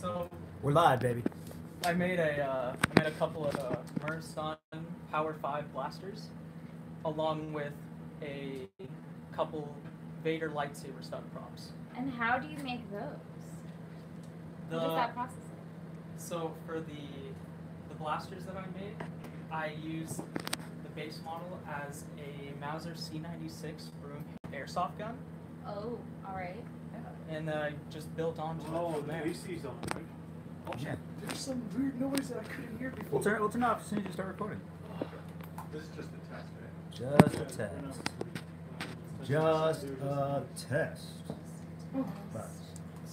So We're live, baby. I made a couple of Merson Power 5 blasters, along with a couple Vader lightsaber stun props. And how do you make those? What is that process? So for the blasters that I made, I used the base model as a Mauser C96 Broom airsoft gun. Oh, all right. Yeah, and I just built onto it from there. AC's on, right? Oh shit! There's some weird noise that I couldn't hear before. We'll turn off as soon as you start recording. This is just a test, right? Just a test. Just a test. But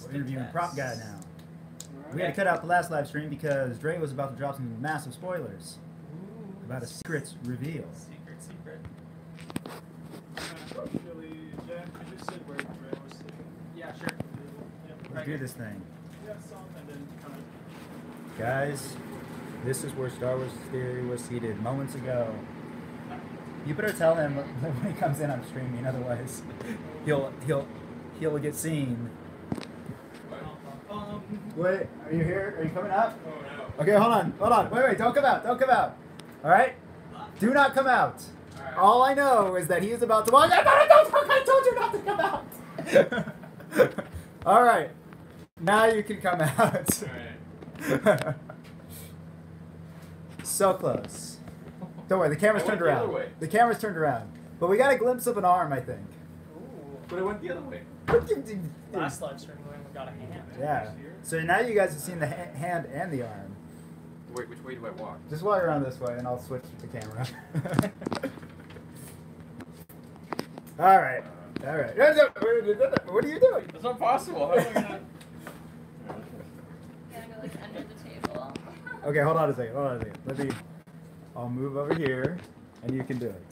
we're interviewing Prop Guy now. We had to cut out the last live stream because Dre was about to drop some massive spoilers about a secret reveal. Secret. Actually, Jack, could you sit where Dre was sitting? Yeah, sure. Let's do this thing. Yeah, some, and then kind of. Guys, this is where Star Wars Theory was seated moments ago. You better tell him when he comes in I'm streaming, otherwise he'll get seen. Wait, are you here? Are you coming up? Oh no. Okay, hold on. Wait, don't come out. Alright? Do not come out. All I know is that he is about to walk. I told you not to come out. Alright. Now you can come out. Alright. So close. Don't worry, the camera's I turned went the other around. way. The camera's turned around. But we got a glimpse of an arm, I think. But it went the other way. Last live stream we got a hand. Yeah. So now you guys have seen the hand and the arm. Wait, which way do I walk? Just walk around this way and I'll switch the camera. Alright. What are you doing? That's not possible. How am I gonna... Gotta go like under the table. Okay, hold on a second. I'll move over here and you can do it.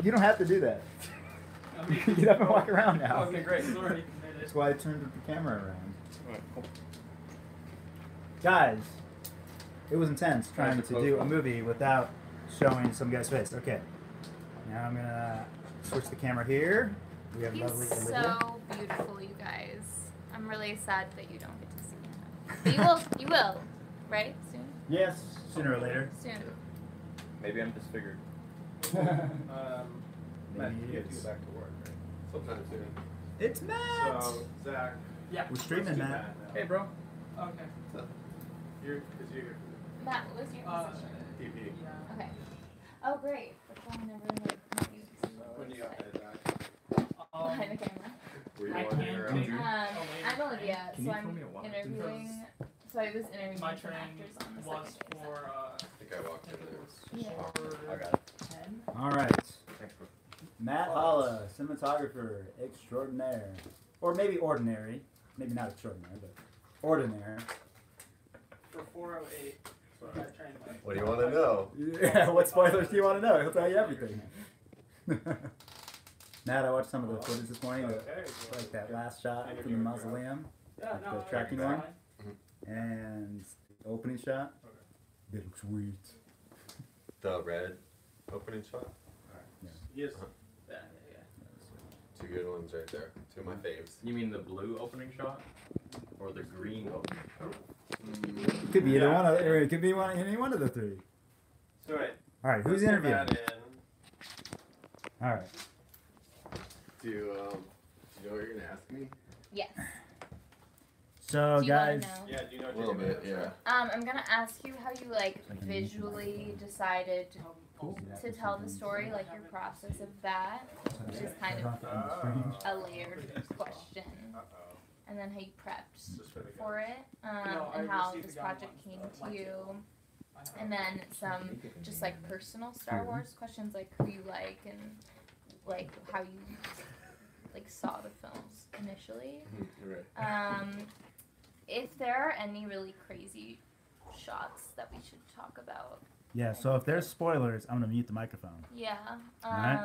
You don't have to do that. You can get up and walk around now. Okay, great. Sorry. That's why I turned the camera around. Alright, cool. Guys, it was intense trying to do a movie without showing some guy's face. Okay, now I'm gonna switch the camera here. We have He's lovely Olivia. so beautiful, you guys. I'm really sad that you don't get to see him. But you will, right? Soon? Yes, sooner or later. Soon. Maybe I'm disfigured. Matt, Maybe you it have to is. go back to work, right? Sometime soon. It's Matt. So, Zach. Yeah. We're streaming, let's do Matt. now. Hey, bro. Okay. You're Matt, what was your position? DP. Yeah. Okay. Oh, great. But then never met you. When do you got that, Zach? Behind the camera. Were you I on can't your do- own? I'm Olivia, Can so you I'm throw me a water? interviewing. So I was interviewing My some train actors on the was second day. for I think I walked in there. Yeah. I got it. 10. All right, Thanks, bro. Matt Holla, cinematographer extraordinaire, or maybe ordinary, maybe not extraordinary, but ordinary. For 408. That train went. What do you want to know? Yeah, what spoilers do you want to know? He'll tell you everything. Matt, I watched some of the footage this morning, like that last shot from the mausoleum, Yeah, like no, the tracking it's one, fine. and the opening shot. It looks sweet. The red opening shot. Yes. Yeah. Two good ones right there. Two of my faves. You mean the blue opening shot? Or the green opening shot? It could be either one, or it could be any one of the three. So, right. All right, who's let's get interviewing? Matt in. All right. Do you know what you're gonna ask me? Yes. So, Do you wanna guys, know? Yeah, do you know A little bit, yeah. I'm gonna ask you how you like Like an visually decided cool. to tell the story, like your process of that, which is kind of a layered question, and then how you prepped for it, and how this project came to you, and then some just like personal Star Wars questions, like who you like and like how you like saw the films initially. Right. If there are any really crazy shots that we should talk about. yeah. So if there's spoilers, I'm gonna mute the microphone. Yeah. Alright.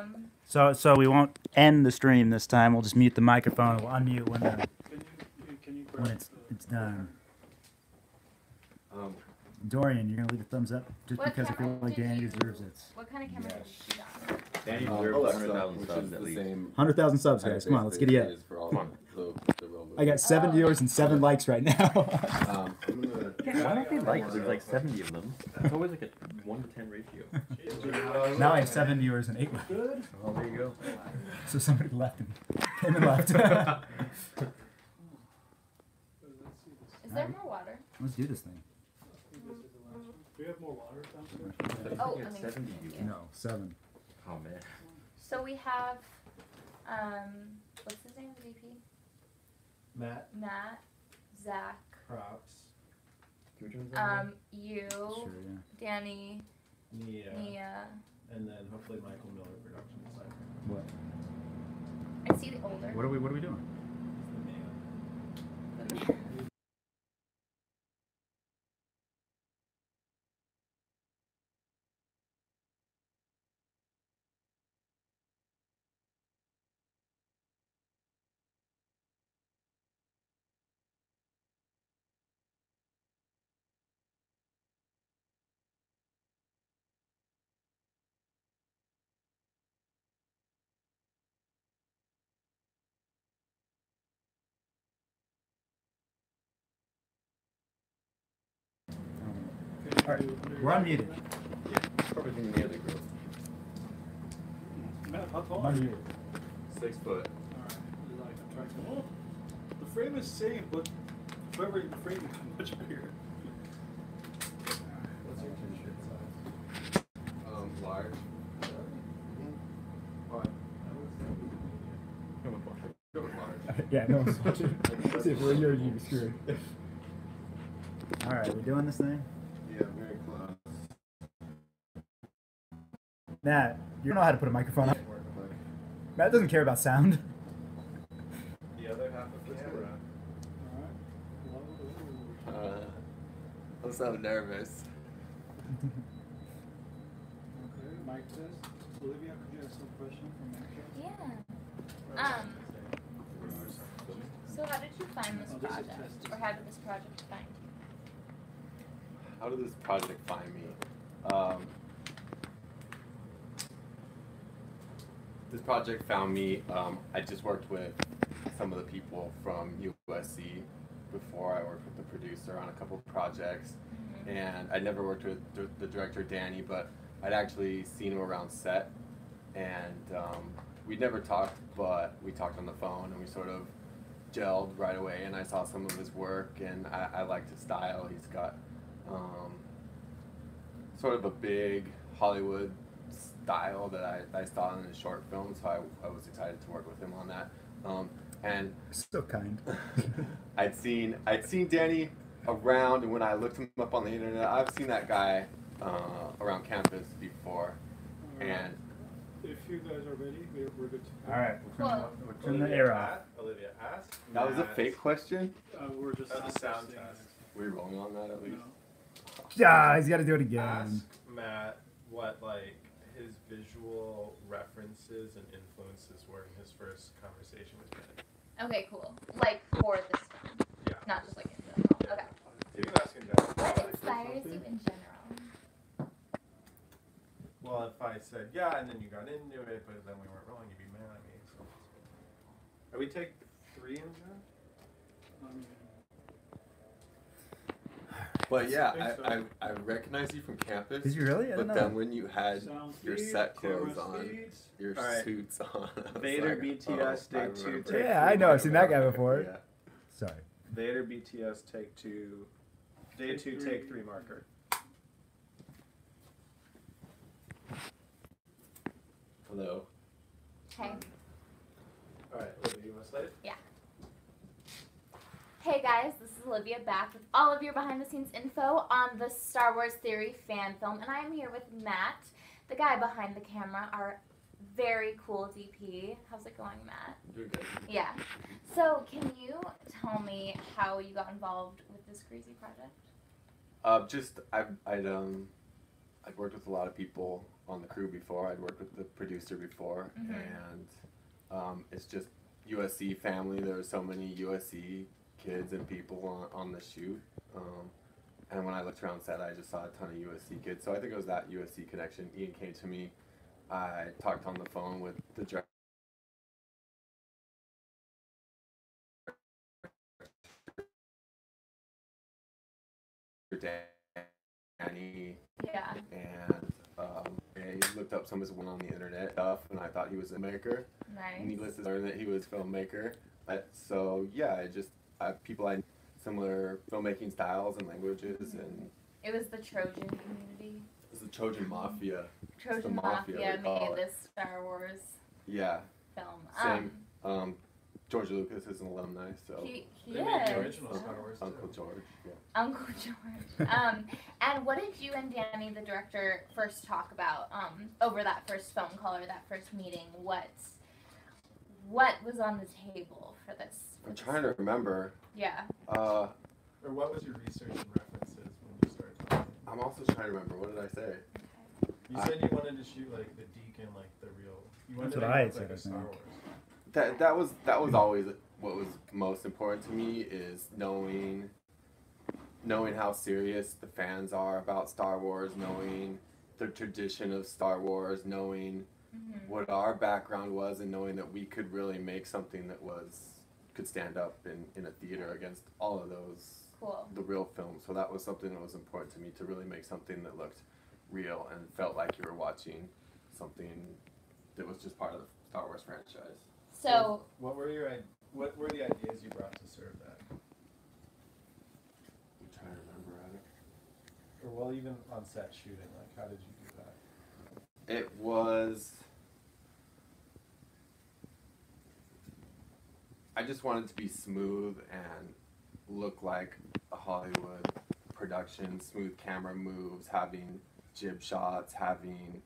So we won't end the stream this time. We'll just mute the microphone. We'll unmute Can you when it's done. Um, Dorian, you're gonna leave a thumbs up just What because I feel camera like did Danny you- deserves it. What kind of camera did you shoot on? Danny Alexa, deserves 100,000 which subs is at the least. same 100,000 subs, guys. Come on, let's get it up. is for all Come on. the Robo. I got 7 viewers and 7 likes right now. I'm gonna. Why don't they like? There's like 70 of them. It's always like a 1 to 10 ratio. Now I have 7 viewers and 8 likes. Oh, there you go. So somebody left and came and left. Is there more water? Let's do this thing. Do you have more water downstairs? Oh, I I mean, 70 thank views. you. No, 7. Oh man. So we have, what's his name, the VP? Matt, Matt, Zach, Props, you, Sure, yeah. Danny, Nia, Nia. and then hopefully Michael Miller production designer. What? I see the older. What are we doing? Alright, we're unmuted. Probably than the other girl. Matt, how tall I'm are you? unmuted. 6 foot. Alright, you like attractive. Oh, the frame is same, but whoever the frame is much bigger. What's your t-shirt size? Large. What? Go with large. Yeah, no one's watching. See if we're here, you're screwed. Alright, we doing this thing? Yeah, very close. Matt, you don't know how to put a microphone on. Matt doesn't care about sound. The other half of the camera. Alright. I'm so nervous. Okay, mic test. Olivia, could you ask some question from Matt? Yeah. So how did you find this Oh, this is project? tested. Or how did this project find you? How did this project find me? This project found me. I just worked with some of the people from USC before. I worked with the producer on a couple of projects, and I'd never worked with the director Danny, but I'd actually seen him around set, and we'd never talked, but we talked on the phone, and we sort of gelled right away. And I saw some of his work, and I liked his style. He's got sort of a big Hollywood style that I saw in his short film, so I was excited to work with him on that. And So kind. I'd seen Danny around, and when I looked him up on the internet, I've seen that guy around campus before. And If you guys are ready, we're good to go. Alright, Well, we'll turn the air off. Olivia, ask. that was a Matt- fake question. We're just That was a sound testing. test. Were you rolling on that at least? Ah, he's got to do it again. Ask Matt what like his visual references and influences were in his first conversation with Ben. Okay, cool. Like for this film, Yeah. not just like in general. Okay. You can ask in general. What inspires you in general? Well, if I said yeah, and then you got into it, but then we weren't rolling, you'd be mad at me. So. Are we take 3 in there? But yeah, I think I recognized you from campus. Did you really? I But didn't know then that. when you had Sound your speed, set camera clothes on, speeds. your Alright. suits on. I was Vader like, BTS oh, I Day 2 remember. take Yeah, I know. I've seen that guy before. Yeah. Sorry. Vader BTS take 2. Day 2 take 3 marker. Hello. Hey. Alright, Olivia, you want to slide? Hey guys, this is Olivia back with all of your behind the scenes info on the Star Wars Theory fan film, and I am here with Matt, the guy behind the camera, our very cool DP. How's it going, Matt? You're good. Yeah. So, can you tell me how you got involved with this crazy project? Just I'd worked with a lot of people on the crew before. I'd worked with the producer before, and it's just USC family. There were so many USC kids and people on the shoot, and when I looked around set, I just saw a ton of USC kids. So I think it was that USC connection. Ian came to me I talked on the phone with the director. Danny, Yeah. and I looked up some of his work on the internet stuff, and I thought he was a filmmaker. Nice. Needless to learn that he was a filmmaker. So yeah, people I similar filmmaking styles and languages, and It was the Trojan community. it was the Trojan Mafia. Trojan The Mafia, Mafia they call made it. this Star Wars Yeah, film. same. George Lucas is an alumni, so He They made the is. original Star Wars too. Uncle George. Yeah. Uncle George. And what did you and Danny, the director, first talk about over that first phone call or that first meeting? What was on the table for this? I'm trying to remember. Yeah. Or what was your research and references when you started talking? I'm also trying to remember. What did I say? You said you wanted to shoot like the Deacon, like the real. You wanted That's to what I make had like said, a I Star think. Wars. That was always what was most important to me, is knowing how serious the fans are about Star Wars, knowing the tradition of Star Wars, knowing what our background was, and knowing that we could really make something that could stand up in a theater against all of those, Cool. the real films. So that was something that was important to me, to really make something that looked real and felt like you were watching something that was just part of the Star Wars franchise. So What were the ideas you brought to serve that? I'm trying to remember. Or well, even on set shooting, like how did you do that? It was. I just wanted to be smooth and look like a Hollywood production, smooth camera moves, having jib shots, having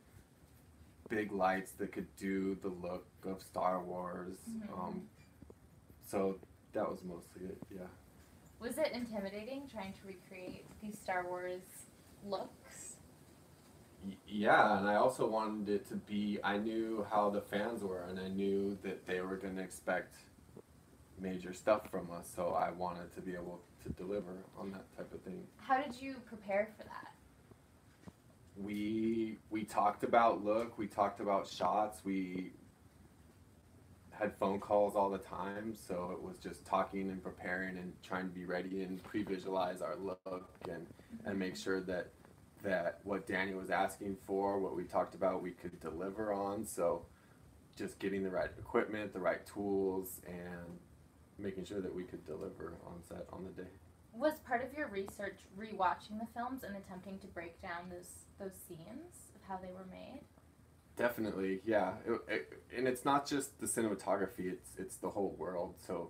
big lights that could do the look of Star Wars. So that was mostly it, yeah. was it intimidating trying to recreate these Star Wars looks? Yeah, and I also wanted it to be, I knew how the fans were, and I knew that they were going to expect major stuff from us, so I wanted to be able to deliver on that type of thing. How did you prepare for that? We talked about look, we talked about shots, we had phone calls all the time, so it was just talking and preparing and trying to be ready and pre-visualize our look and make sure that what Danny was asking for, what we talked about, we could deliver on. So just getting the right equipment, the right tools, and making sure that we could deliver on set on the day. Was part of your research rewatching the films and attempting to break down those scenes of how they were made? Definitely, yeah. And it's not just the cinematography; it's the whole world. So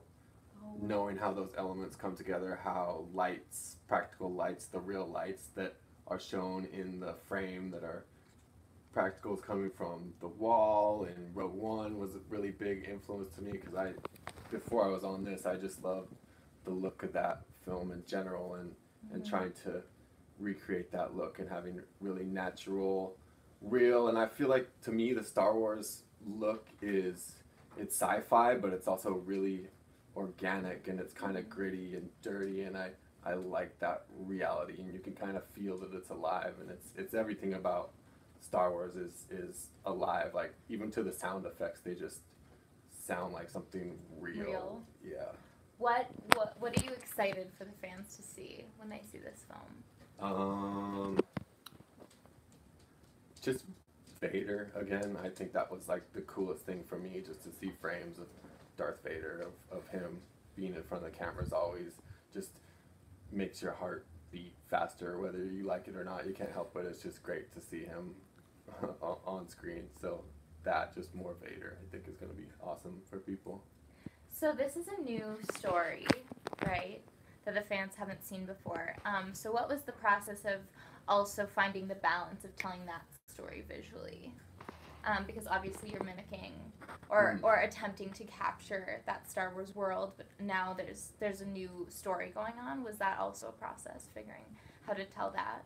knowing how those elements come together, how lights, practical lights, the real lights that are shown in the frame that are practicals coming from the wall, and Rogue One was a really big influence to me, because before I was on this, I just loved the look of that film in general, and trying to recreate that look and having really natural, real. And I feel like, to me, the Star Wars look it's sci-fi, but it's also really organic, and it's kind of gritty and dirty, and I like that reality, and you can kind of feel that it's alive, and it's everything about Star Wars is alive. Like, even to the sound effects, they just sound like something real. Yeah. What are you excited for the fans to see when they see this film? Just Vader again. I think that was like the coolest thing for me, just to see frames of Darth Vader, of him being in front of the cameras, always just makes your heart beat faster, whether you like it or not. You can't help it. It's just great to see him on screen. So that, just more Vader, I think is going to be awesome for people. So this is a new story, right, that the fans haven't seen before. So what was the process of also finding the balance of telling that story visually? Because obviously you're mimicking or attempting to capture that Star Wars world, but now there's a new story going on. Was that also a process, figuring how to tell that?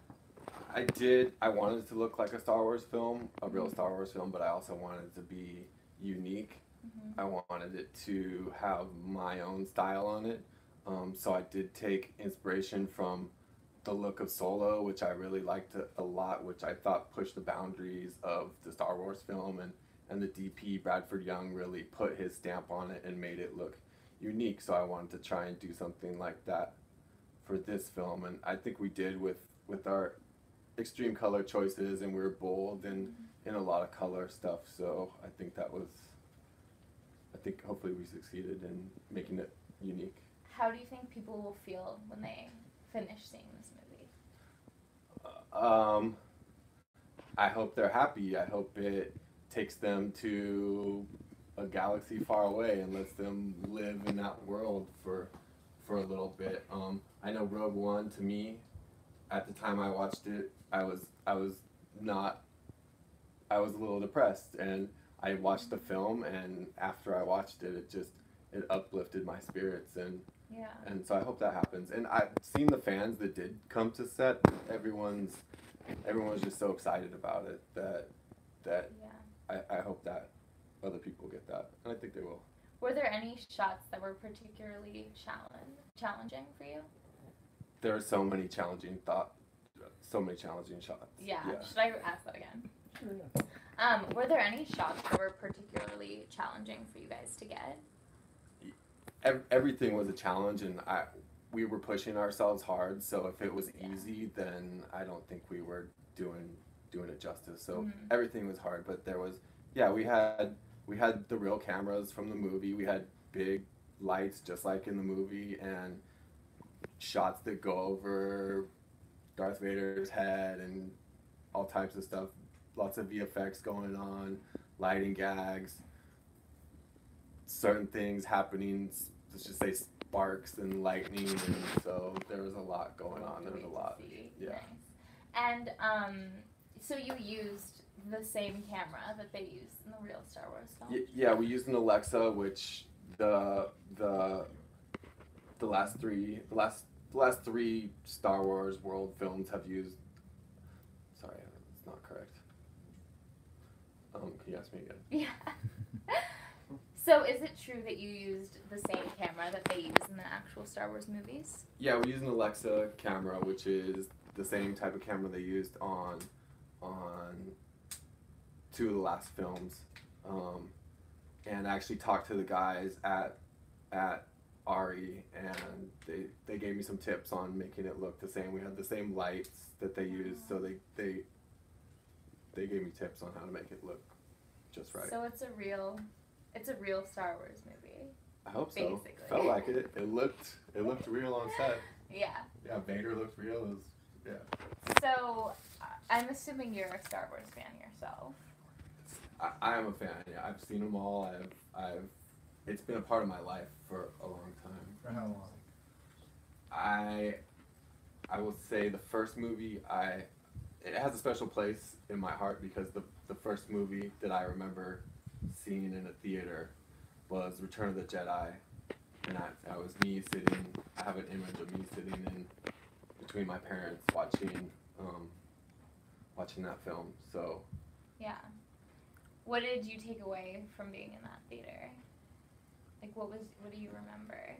I wanted it to look like a Star Wars film, a real Star Wars film, but I also wanted it to be unique. I wanted it to have my own style on it. So I did take inspiration from the look of Solo, which I really liked a lot, which I thought pushed the boundaries of the Star Wars film, and the DP Bradford Young really put his stamp on it and made it look unique. So I wanted to try and do something like that for this film, and I think we did with our extreme color choices, and we were bold and in a lot of color stuff. So I think hopefully we succeeded in making it unique. How do you think people will feel when they finish seeing this movie? I hope they're happy. I hope it takes them to a galaxy far away and lets them live in that world for a little bit. I know Rogue One, to me, at the time I watched it, I was a little depressed, and I watched the film, and after I watched it, it uplifted my spirits, and so I hope that happens. And I've seen the fans that did come to set. Everyone was just so excited about it that I hope that other people get that, and I think they will. Were there any shots that were particularly challenging for you? There are so many challenging shots. Yeah. Should I ask that again? Sure. Were there any shots that were particularly challenging for you guys to get? Everything was a challenge, and we were pushing ourselves hard. So if it was easy, then I don't think we were doing it justice. So everything was hard, but there was we had the real cameras from the movie. We had big lights just like in the movie, and shots that go over Darth Vader's head and all types of stuff. Lots of VFX going on, lighting gags, certain things happening, let's just say sparks and lightning, and so there was a lot going on. There was a lot. Yeah. Nice. And so you used the same camera that they used in the real Star Wars film? Yeah, we used an Alexa, which the last three Star Wars world films have used. Sorry, it's not correct. Can you ask me again? Yeah. So is it true that you used the same camera that they use in the actual Star Wars movies? Yeah, we used an Alexa camera, which is the same type of camera they used on two of the last films. And I actually talked to the guys at ARI, and they gave me some tips on making it look the same. We had the same lights that they used, so they gave me tips on how to make it look just right. So it's a real Star Wars movie. I hope so. Basically. Felt like it. It looked real on set. Yeah. Yeah, Vader looked real. It was, yeah. So I'm assuming you're a Star Wars fan yourself. I am a fan. Yeah, I've seen them all. It's been a part of my life for a long time. For how long? I will say the first movie it has a special place in my heart because the first movie that I remember seeing in a theater was Return of the Jedi, and I was me sitting. I have an image of me sitting in between my parents watching that film. So yeah. What did you take away from being in that theater? Like, what do you remember?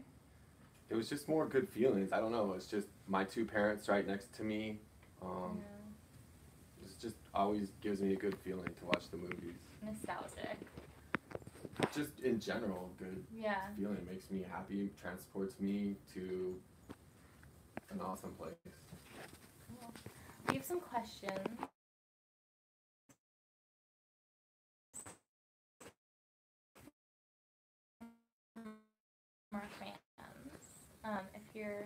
It was just more good feelings. I don't know. It's just my two parents right next to me. It just always gives me a good feeling to watch the movies. Nostalgic. Just in general, good feeling. It makes me happy, transports me to an awesome place. Cool. We have some questions. More fans, if you're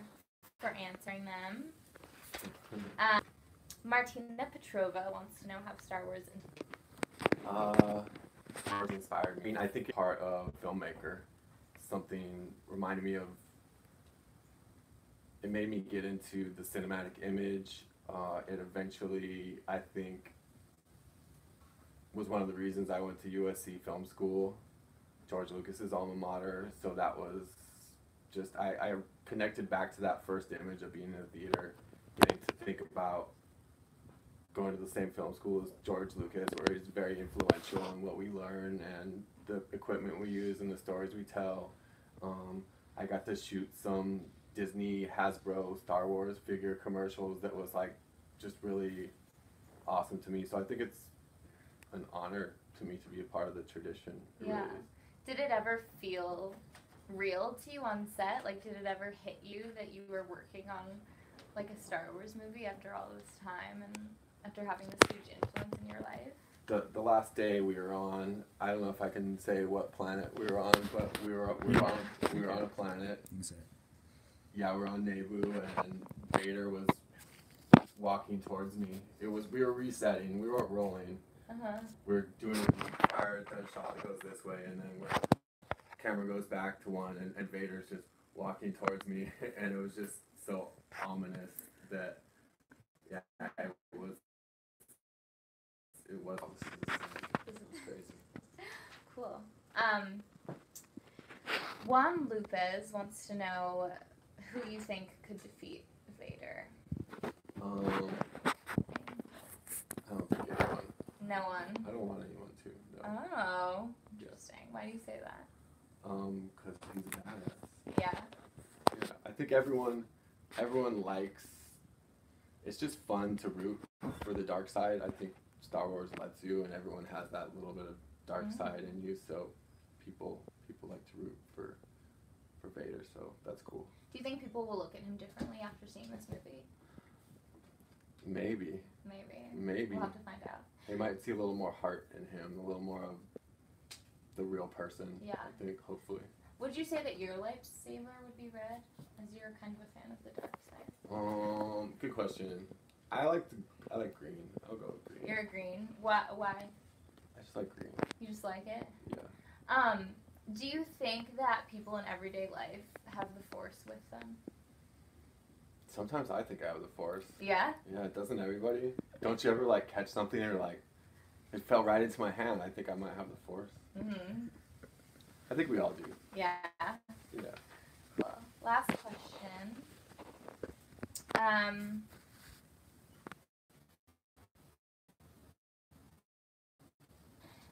for answering them. Martina Petrova wants to know how Star Wars inspired me. I mean, I think part of filmmaker, something reminded me of. It made me get into the cinematic image. It eventually, I think, was one of the reasons I went to USC Film School, George Lucas's alma mater. So that was just, I connected back to that first image of being in a theater, getting to think about going to the same film school as George Lucas, where he's very influential in what we learn and the equipment we use and the stories we tell. I got to shoot some Disney, Hasbro, Star Wars figure commercials that was like just really awesome to me. So I think it's an honor to me to be a part of the tradition. It Yeah. really is. Did it ever feel real to you on set? Like, did it ever hit you that you were working on like a Star Wars movie after all this time and after having this huge influence in your life? The last day we were on, I don't know if I can say what planet we were on, but we were on a planet. You can say it. Yeah, we were on Naboo, and Vader was walking towards me. We were resetting. We weren't rolling. We were doing fire, then a shot goes this way, and then camera goes back to one, and Vader's just walking towards me, and it was just so ominous that yeah, it was crazy. Cool. Juan Lopez wants to know who you think could defeat Vader. I don't think anyone. No one. I don't want anyone to. No. Oh. Yeah. Interesting. Why do you say that? Because he's a badass. Yeah. Yeah, I think everyone likes. It's just fun to root for the dark side. I think Star Wars lets you, and everyone has that little bit of dark side in you. So people like to root for Vader. So that's cool. Do you think people will look at him differently after seeing this movie? Maybe. Maybe. We'll have to find out. They might see a little more heart in him, a little more of the real person. Yeah. I think hopefully. Would you say that your lightsaber would be red, as you're kind of a fan of the dark side? Good question. I like green. I'll go with green. You're a green. Why? I just like green. You just like it? Yeah. Do you think that people in everyday life have the Force with them? Sometimes I think I have the Force. Yeah? Yeah, doesn't everybody? Don't you ever like catch something and you're like, it fell right into my hand. I think I might have the Force. Mm-hmm. I think we all do. Yeah. Yeah. Cool. Last question.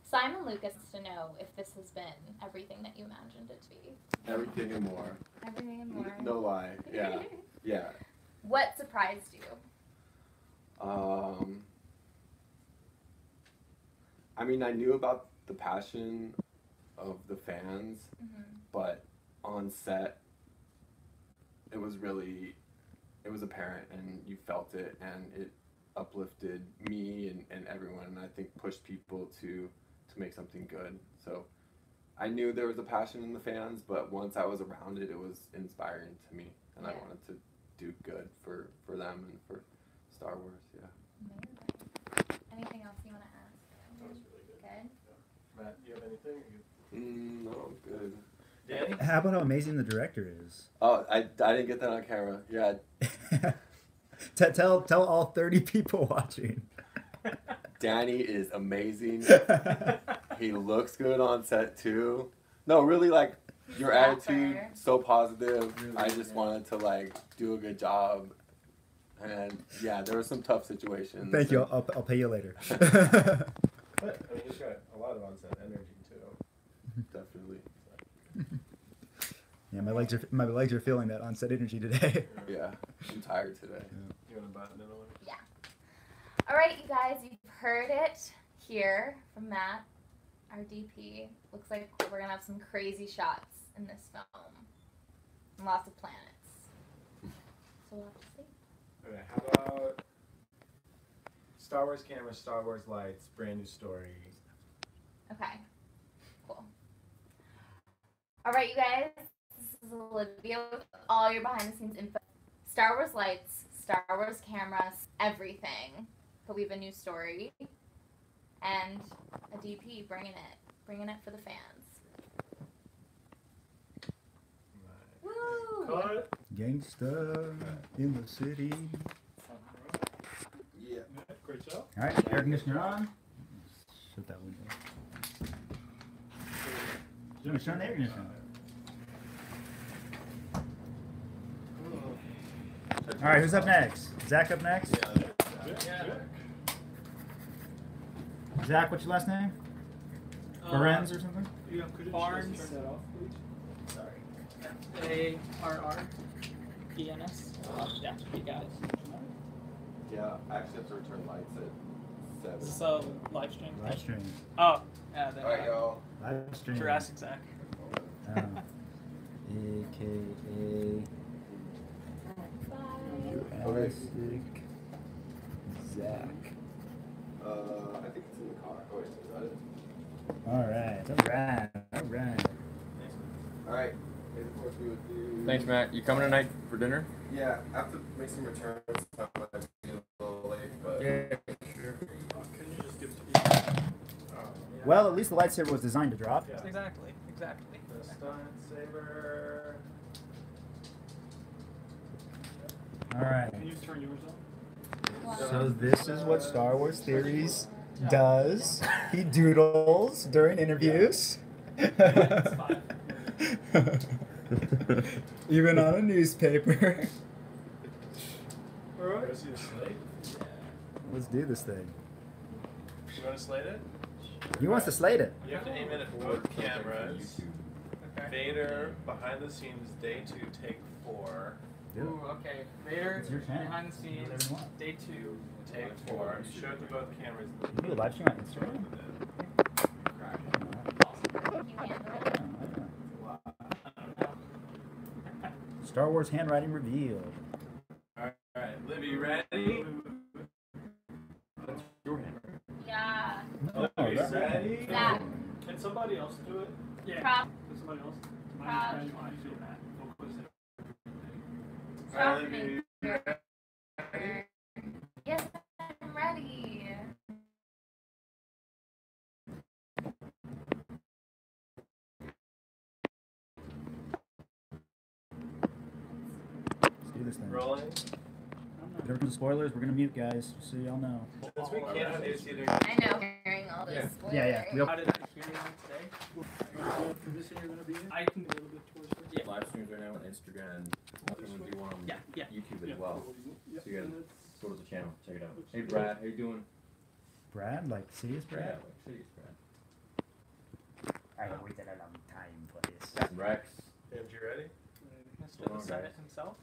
Simon Lucas wants to know if this has been everything that you imagined it to be. Everything and more. Everything and more. No lie. Yeah. Yeah. What surprised you? I mean, I knew about the passion of the fans, but on set, it was apparent, and you felt it, and it uplifted me and everyone, and I think pushed people to make something good. So I knew there was a passion in the fans, but once I was around it, it was inspiring to me, and I wanted to do good for them and for Star Wars. Yeah. Amazing. Anything else you want to ask? That was really good. Good. Matt, do you have anything? No, I'm good. Danny? How about how amazing the director is? Oh, I didn't get that on camera. Yeah. Tell all 30 people watching. Danny is amazing. He looks good on set too. No, really, like your attitude, so positive. Really, I just wanted to like do a good job. And yeah, there were some tough situations. Thank you. I'll pay you later. But I mean, you've got a lot of on-set energy too. Definitely. Yeah, my legs are feeling that on-set energy today. Yeah, I'm tired today. You want to button in on it? Yeah. All right, you guys, you've heard it here from Matt, our DP. Looks like we're gonna have some crazy shots in this film, and lots of planets. So we'll have to see. Okay, how about Star Wars camera, Star Wars lights, brand new story. Okay. Cool. All right, you guys. This is Olivia with all your behind-the-scenes info. Star Wars lights, Star Wars cameras, everything. But we have a new story and a DP bringing it for the fans. Woo! Cut. Gangsta in the city. Yeah. Great job. All right, air conditioner on. Shut that window. Turn the air conditioner on. All right, who's up next? Zach up next? Zach, what's your last name? Lorenz or something? Barnes. Turn that off, please. Sorry. ARR. PNS. Yeah, you guys. Yeah, I actually have to return lights at 7. So live stream. Live stream. Oh, yeah. Then, Alright, y'all. Live stream. Jurassic Zach. AKA Jurassic Zach. I think it's in the car. Oh, wait, is that it? Alright. Alright. Maybe of course we would do. Thanks, Matt. You coming tonight for dinner? Yeah, I have to make some returns. I might be a little late, but. Yeah, sure. Can you just give it to me? Well, at least the lightsaber was designed to drop. Yeah. Exactly. The stunt saber. Alright. Can you turn yours on? So this is what Star Wars Theories does. He doodles during interviews. It's fine. Even on a newspaper. Alright. Let's see the slate. Let's do this thing. You want to slate it? He wants to slate it. You have to aim it at both cameras. Okay. Vader, behind the scenes, day 2, take 4. Ooh, okay. Vader, It's your channel. behind the scenes, Whatever you want. day 2. Take 4. Show it to both cameras. You can do a live stream on Instagram. You handle it. Star Wars handwriting revealed. Alright, Libby, you ready? That's your hand. Yeah. Libby, ready? Zach. Can somebody else do it? Yeah. Prop. Can somebody else? Prop. Alright, Libby, you ready? Yes, I'm ready. Let's do this thing. Rolling. If there are spoilers, we're gonna mute, guys, just so y'all know. Since we can't do this either. I know, hearing all this. Yeah. spoilers. How did I hear you on today? For this year, you're gonna be in? I can A little bit towards the. Yeah. Live streams right now on Instagram. I'm gonna do one on Yeah. YouTube Yeah. as well. Yeah. So you gotta And it's- go to the channel, check it out. Hey Brad, how you doing? Brad, like, serious Yeah, Brad? like serious Brad. I have waited a long time for this. And Rex. James, you ready? Mr. Hold on, the Senate guys. himself.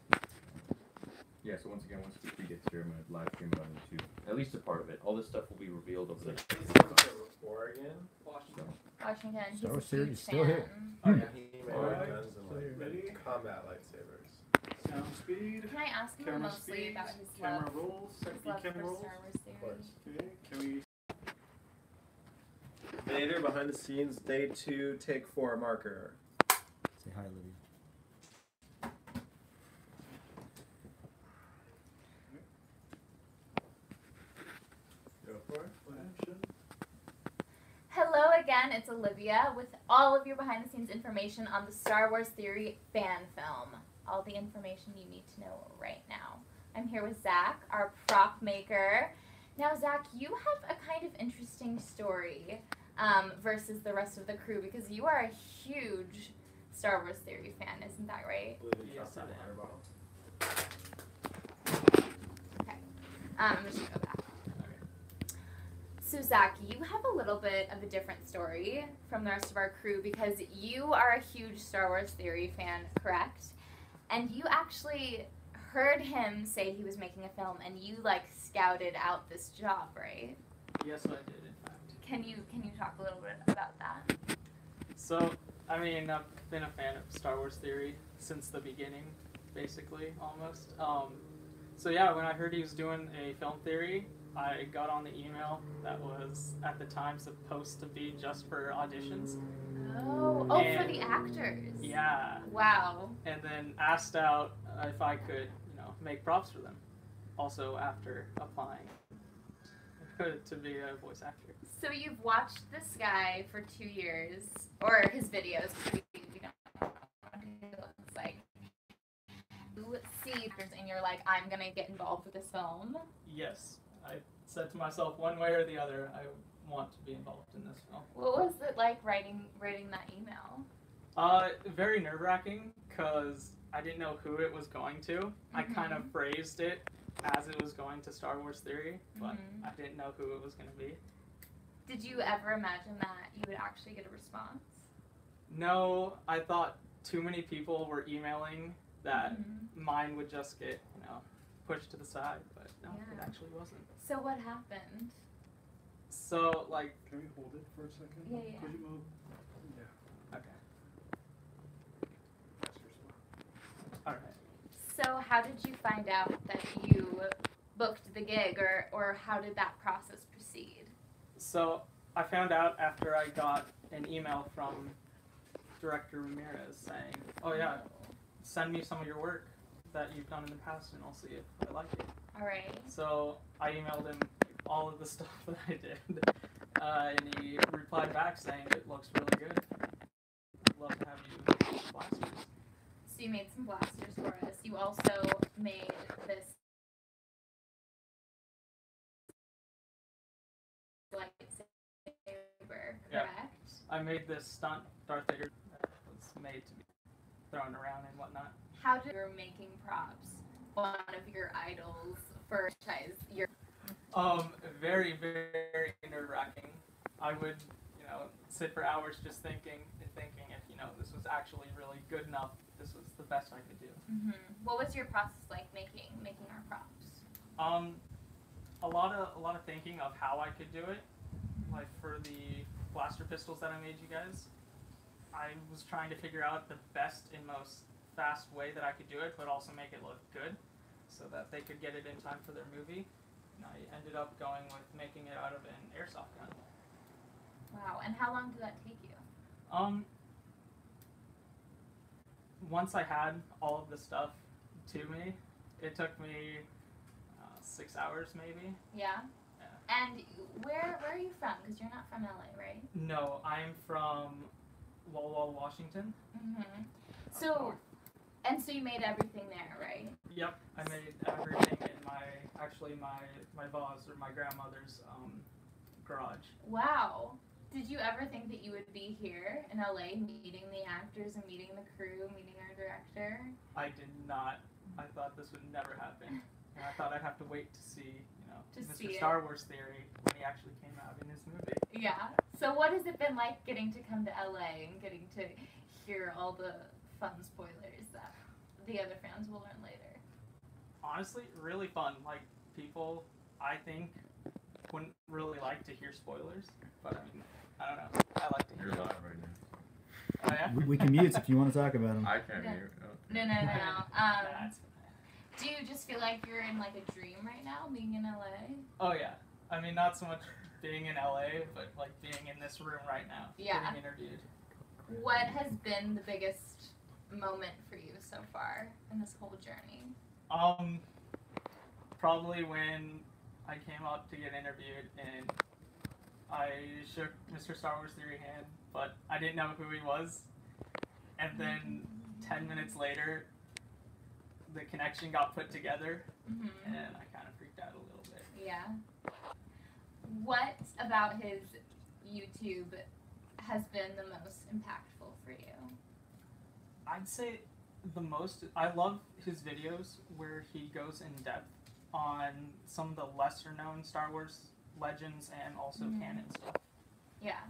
Yeah, so once again, once he gets here, I'm gonna live stream it on YouTube. At least a part of it. All this stuff will be revealed over the Oregon. Washington. Washington, he's Star a Wars series huge still here. fan. Oh, yeah. He made Alright. guns and like Ready? combat lightsabers. Sound speed. Can I ask him Camera mostly speed. about his Camera love, rolls. his Speed love for camera rolls. Star Wars Of theory? course. Okay. Can we? Vader, behind the scenes, day 2, take 4 marker. Say hi, Libby. Go for it. Action. Hello again, it's Olivia with all of your behind the scenes information on the Star Wars Theory fan film. All the information you need to know right now. I'm here with Zach, our prop maker. Now, Zach, you have a kind of interesting story versus the rest of the crew because you are a huge Star Wars Theory fan, isn't that right? Yes, I am. Okay. I'm just gonna go back. So Zach, you have a little bit of a different story from the rest of our crew because you are a huge Star Wars Theory fan, correct? And you actually heard him say he was making a film and you like scouted out this job, right? Yes, I did, in fact. Can you talk a little bit about that? So, I mean, I've been a fan of Star Wars Theory since the beginning, basically, almost. So yeah, when I heard he was doing a film theory, I got on the email that was at the time supposed to be just for auditions. Oh, for And- the actors. Yeah, Wow. and then asked out if I could, make props for them. Also, after applying to be a voice actor. So you've watched this guy for 2 years, or his videos, you know what he looks like. You see actors and you're like, I'm gonna get involved with this film. Yes, I said to myself, one way or the other, I want to be involved in this film. What was it like writing that email? Very nerve-wracking because I didn't know who it was going to. I kind of phrased it as it was going to Star Wars Theory, but Mhm. I didn't know who it was going to be. Did you ever imagine that you would actually get a response? No, I thought too many people were emailing that mine would just get, pushed to the side, but no, it actually wasn't. So what happened? So, like... Can we hold it for a second? Yeah. Could you move? Yeah. Okay. That's your spot. Alright. So how did you find out that you booked the gig, or how did that process proceed? So, I found out after I got an email from Director Ramirez saying, oh yeah, send me some of your work that you've done in the past and I'll see if I like it. Alright. So I emailed him all of the stuff that I did, and he replied back saying it looks really good. I'd love to have you make blasters. So you made some blasters for us. You also made this lightsaber, correct? Yeah. I made this stunt Darth Vader that was made to be thrown around and whatnot. How did you making props one of your idols franchise your Very, very nerve-wracking. I would, sit for hours just thinking if, this was actually really good enough, this was the best I could do. What was your process like making our props? A lot of thinking of how I could do it. Like for the blaster pistols that I made you guys, I was trying to figure out the best and most fast way that I could do it, but also make it look good, so that they could get it in time for their movie. And I ended up going with making it out of an airsoft gun. Wow, and how long did that take you? Once I had all of the stuff to me, it took me 6 hours maybe. Yeah? And where are you from? Because you're not from LA, right? No, I'm from Walla Walla, Washington. So you made everything there, right? Yep, I made everything in my vase or my grandmother's garage. Wow. Did you ever think that you would be here in LA meeting the actors and meeting the crew, meeting our director? I did not. I thought this would never happen. And I thought I'd have to wait to see, Mr. Star Wars Theory when he actually came out in his movie. Yeah. So what has it been like getting to come to LA and getting to hear all the fun spoilers that the other fans will learn later? Honestly, really fun. Like, people, I think, wouldn't really like to hear spoilers, but I mean, I don't know. I like to hear You're them. live right now. Oh, yeah? We can mute if you want to talk about them. I can't Yeah. hear. No. Nah, it's Do you just feel like you're in like a dream right now, being in LA? Oh, yeah. I mean, not so much being in LA, but like being in this room right now. Yeah. Getting interviewed. What has been the biggest moment for you so far in this whole journey? Probably when I came up to get interviewed and I shook Mr. Star Wars Theory hand, but I didn't know who he was. And then 10 minutes later, the connection got put together, and I kind of freaked out a little bit. Yeah. What about his YouTube has been the most impactful for you? I'd say I love his videos where he goes in depth on some of the lesser known Star Wars legends and also canon stuff. Yeah.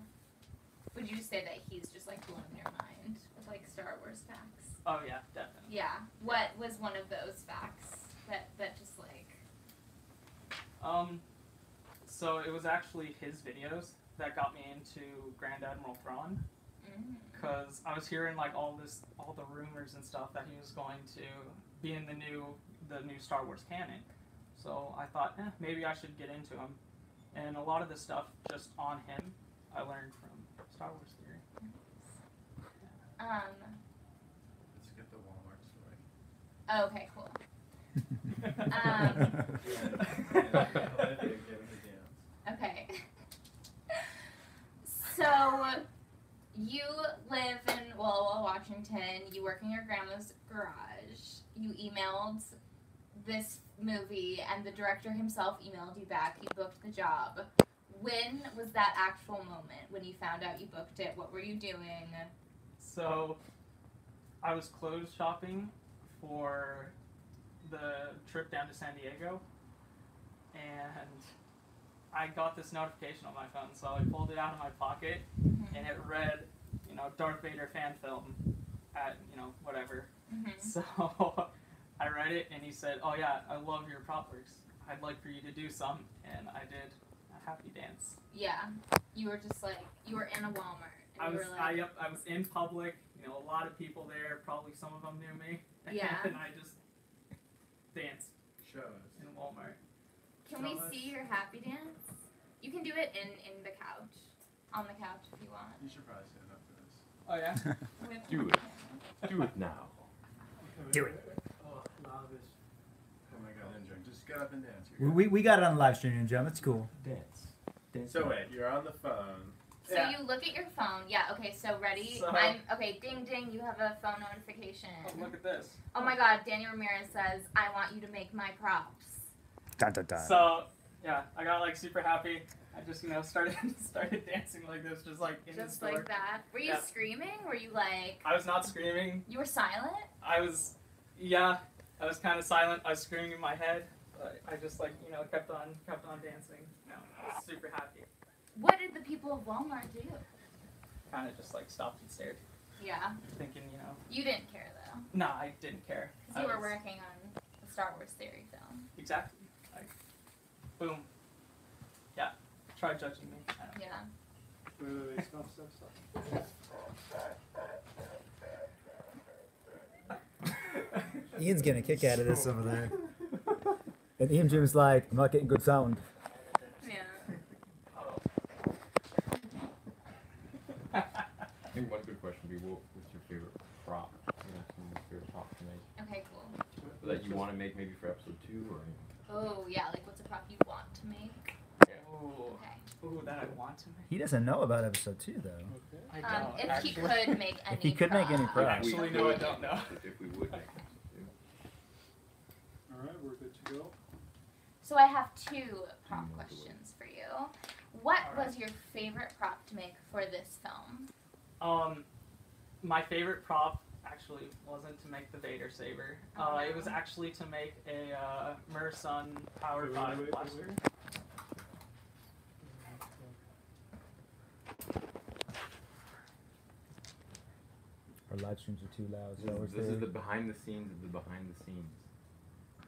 Would you say that he's just like blowing your mind with like Star Wars facts? Oh yeah, definitely. Yeah. What was one of those facts that just like... So it was actually his videos that got me into Grand Admiral Thrawn. Because I was hearing like all the rumors and stuff that he was going to be in the new Star Wars canon. So I thought, maybe I should get into him. And a lot of the stuff just on him, I learned from Star Wars Theory. Let's get the Walmart story. Oh, okay, cool. Okay. So you live in Walla Walla, Washington. You work in your grandma's garage. You emailed this movie, and the director himself emailed you back. You booked the job. When was that actual moment when you found out you booked it? What were you doing? So I was clothes shopping for the trip down to San Diego, and I got this notification on my phone, so I pulled it out of my pocket, and it read, Darth Vader fan film at, whatever. So I read it, and he said, "Oh yeah, I love your prop works. I'd like for you to do some," and I did a happy dance. Yeah, you were just like you were in a Walmart. And I was in public. You know, a lot of people there. Probably some of them knew me. Yeah. And I just danced Show us. in Walmart. Can we see your happy dance? You can do it in the couch, on the couch if you want. You should probably stand up for this. Oh yeah. Do it. Do it now. Do it. Oh, loudest. Oh my god, Ninja. Just get up and dance. You're We got it on the live stream, Jim. It's cool. Dance. Dance. So wait, you're on the phone. So Yeah. you look at your phone. Yeah. Okay. So ready? So- Okay. Ding ding. You have a phone notification. Oh, look at this. Oh my God. Daniel Ramirez says, "I want you to make my props." Dun, dun, dun. So yeah, I got like super happy. I just started dancing like this, just like in the Just store. like that. Were you Yeah. screaming? Were you like? I was not screaming. You were silent. I was kind of silent. I was screaming in my head, but I just kept on dancing. No, I was super happy. What did the people of Walmart do? Kind of just stopped and stared, Yeah. thinking, You didn't care though. no, I didn't care. Because I you were was- working on the Star Wars theory film. Exactly. Boom. Yeah. Try judging me. I don't know. Yeah. Wait, stop. Ian's getting a kick out of this over there. And Ian Jim's like, I'm not getting good sound. Yeah. I think one good question would be, what's your favorite prop? Some favorite prop to make Okay. Cool. that you want to make maybe for episode 2 or? Oh yeah. Like, what's a prop you want to make? Ooh. Okay. Ooh, that I want to make. He doesn't know about episode 2 though. I don't. If actually. he could make any. If he could make any I prop. actually know I don't know. If we would make episode 2. Alright, we're good to go. So I have 2 prop questions for you. What was your favorite prop to make for this film? My favorite prop actually wasn't to make the Vader saber. It was actually to make a Mersun Power 5 blaster. Our live streams are too loud. This is the behind the scenes of the behind the scenes.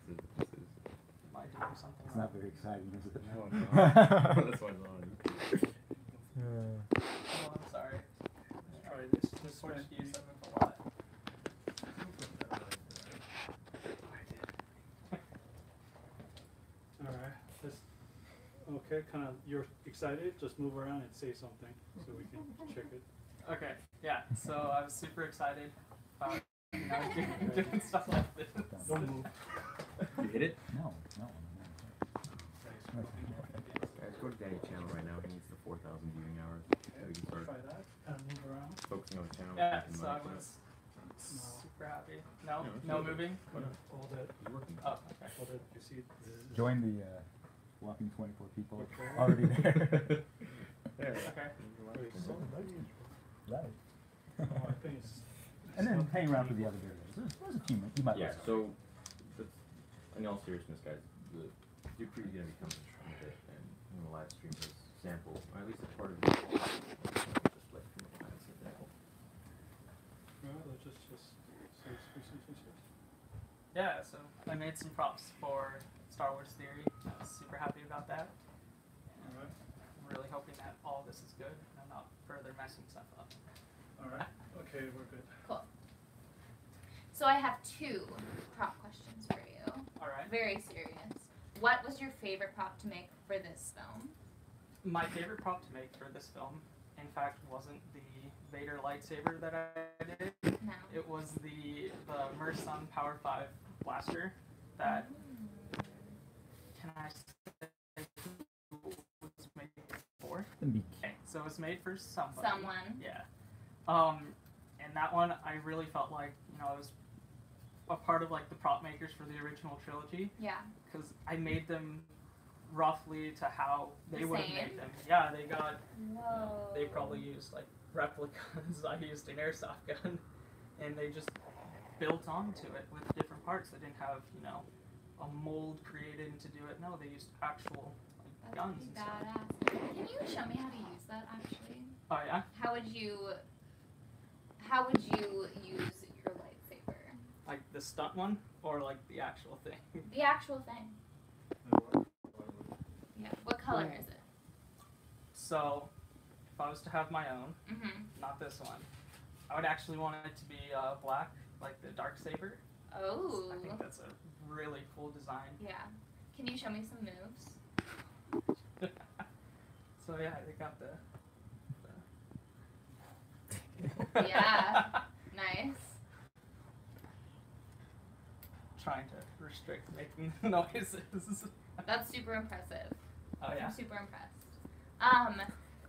This is Am I doing something It's wrong? not very exciting, is it? no, no. That's why it's on. Oh, I'm sorry. Sorry, this Portuguese I've been a lot. Alright. Okay, kind of, you're excited? Just move around and say something so we can check it. Okay, yeah. So I was super excited about doing stuff like this. Don't move. You hit it? No, no. Guys, go to Danny's channel right now. He needs the 4,000 viewing hours. So we can start Try that. Kind of move around. focusing on the channel. Yeah, making so I money. was super happy. No, No, it's no good. moving. Hold it. He's working. Oh, okay. Hold it. You see it? Join the walking 24 people Okay. already there. Okay. Wait, so Right. oh, I think it's. And then hang around for the other videos. There's a few you might Yeah, like. so, in all seriousness, guys, the Dupree is going to be coming from it, and the live stream is sample, or at least a part of it. Just like from the plans example. Alright, let's just say some. Yeah, so I made some props for Star Wars Theory. I was super happy about that. And Alright. I'm really hoping that all this is good and I'm not further messing stuff up. Alright. Okay, we're good. Cool. So I have 2 prop questions for you. Alright. Very serious. What was your favorite prop to make for this film? My favorite prop to make for this film, in fact, wasn't the Vader lightsaber that I did. No. It was the Mersun Power 5 blaster that, can I say who it was made for? Okay, so it was made for somebody. Someone. Yeah. And that one, I really felt like, I was a part of the prop makers for the original trilogy, Yeah. because I made them roughly to how they The would have same? made them. Yeah, Whoa. they probably used replicas. I used an airsoft gun, and they just built onto it with different parts. They didn't have, a mold created to do it. No, they used actual That's guns pretty and stuff. badass. Can you show me how to use that actually? Oh yeah. How would you use your lightsaber? Like the stunt one, or like the actual thing? The actual thing. Yeah. What color is it? So, if I was to have my own, Mhm. not this one, I would actually want it to be black, like the Darksaber. Oh. I think that's a really cool design. Yeah. Can you show me some moves? So yeah, they got the Yeah. Nice. trying to restrict making noises. That's super impressive. Oh yeah. I'm super impressed.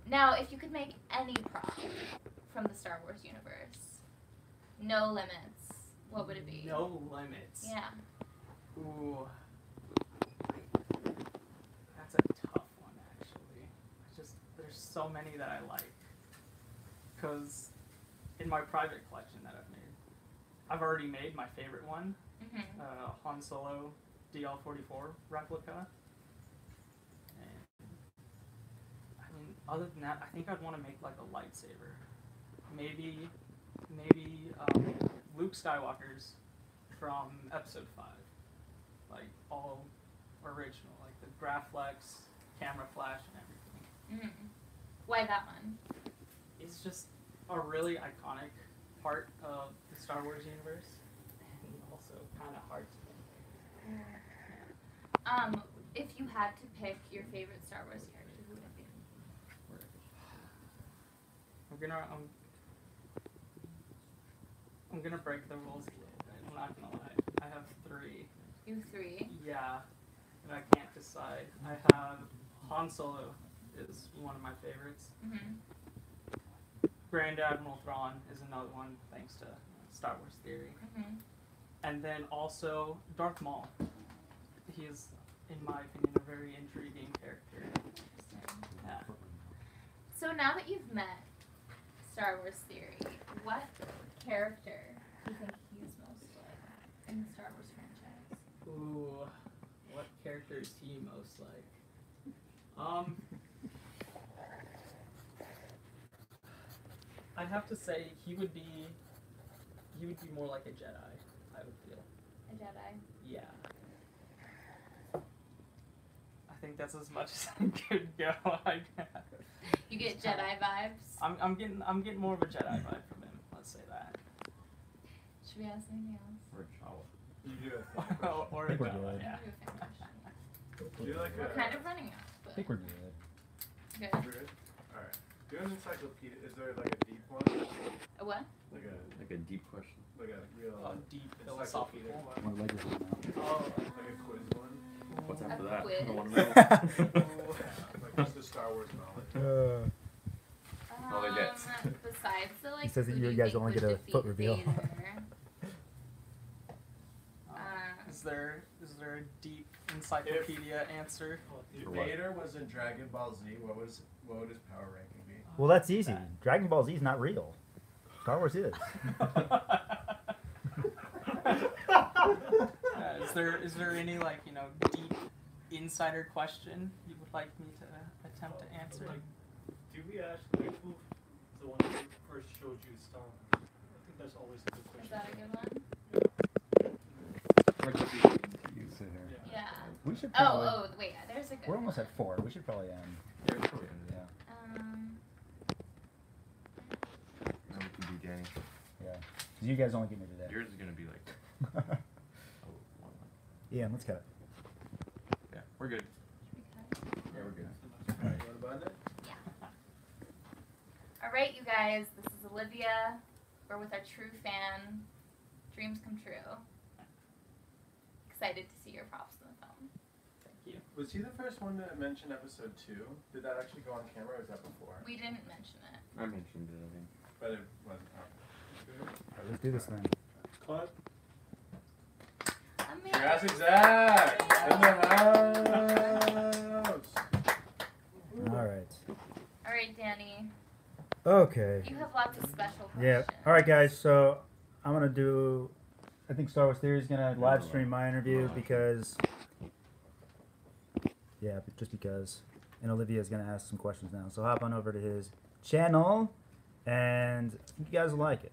Now if you could make any prop from the Star Wars universe, no limits, what would it be? No limits. Yeah. Ooh. That's a tough one, actually. There's so many that I like. Because in my private collection that I've made, I've already made my favorite one, Mhm. Han Solo DL-44 replica. And, I mean, other than that, I think I'd want to make like a lightsaber. Maybe Luke Skywalker's from Episode 5. Like, all original. Like the Graflex, camera flash, and everything. Mhm. Why that one? It's just a really iconic part of the Star Wars universe. And also kind of hard to make. If you had to pick your favorite Star Wars character, who would it be? I'm gonna break the rules a little bit. I'm not gonna lie. I have 3. You have 3. Yeah, and I can't decide. I have Han Solo is one of my favorites. Mhm. Grand Admiral Thrawn is another one, thanks to Star Wars Theory. Mhm. And then also Darth Maul. He is, in my opinion, a very intriguing character. Yeah. So now that you've met Star Wars Theory, what character do you think he's most like in the Star Wars franchise? Ooh, what character is he most like? I'd have to say he would be more like a Jedi, I would feel. A Jedi. Yeah. I think that's as much as I could go, I guess. You get Jedi vibes. I'm getting more of a Jedi vibe from him, let's say that. Should we ask anything else? Or a Jawa. You do it. Or I a think we're Jedi, good. yeah. Do a fan question. Do like We're kind of running out, I but think we're good. good. Good? Alright. Do an encyclopedia. Is there like a deep one? A what? Like a deep question. like a real Deep encyclopedic philosophical. one? One leg is now. Oh, Like a quiz one? What's A after that? quiz. I don't want to know. Like just the Star Wars knowledge. all they get. Besides the like, He says that who you do guys think only would get a defeat foot reveal. Vader? Is there a deep encyclopedia answer? If For what? Vader was in Dragon Ball Z, what would his power ranking be? Well, that's easy. Dragon Ball Z is not real. Star Wars is. Is there any like deep insider question you would like me to attempt to answer? Like, do we actually, who's the one who first showed you Star Wars? I think that's always a good Is question. that a good one? You sit here. Yeah. We should probably. Oh, wait. There's a good We're almost one. at 4. We should probably end. Yeah, it's probably ended. Yeah. Now we can do Danny. Yeah. 'Cause you guys only get me today. Yours is gonna be like one. Ian, let's cut it. Yeah, we're good. Should we cut it? Yeah, we're good. What about it? All right, you guys. This is Olivia. We're with our true fan. Dreams come true. Excited to see your props in the film. Thank you. Was he the first one to mention episode 2? Did that actually go on camera or was that before? We didn't mention it. I mentioned it, I think. But it wasn't. Alright, let's do this thing. Cut. Amazing. Jurassic Zach! In the house! Alright. All right, Danny. Okay. You have lots of special questions. Yeah. Alright, guys. So I'm going to do. I think Star Wars Theory is going to live stream my interview because. Yeah, just because. And Olivia is going to ask some questions now. So hop on over to his channel and you guys will like it.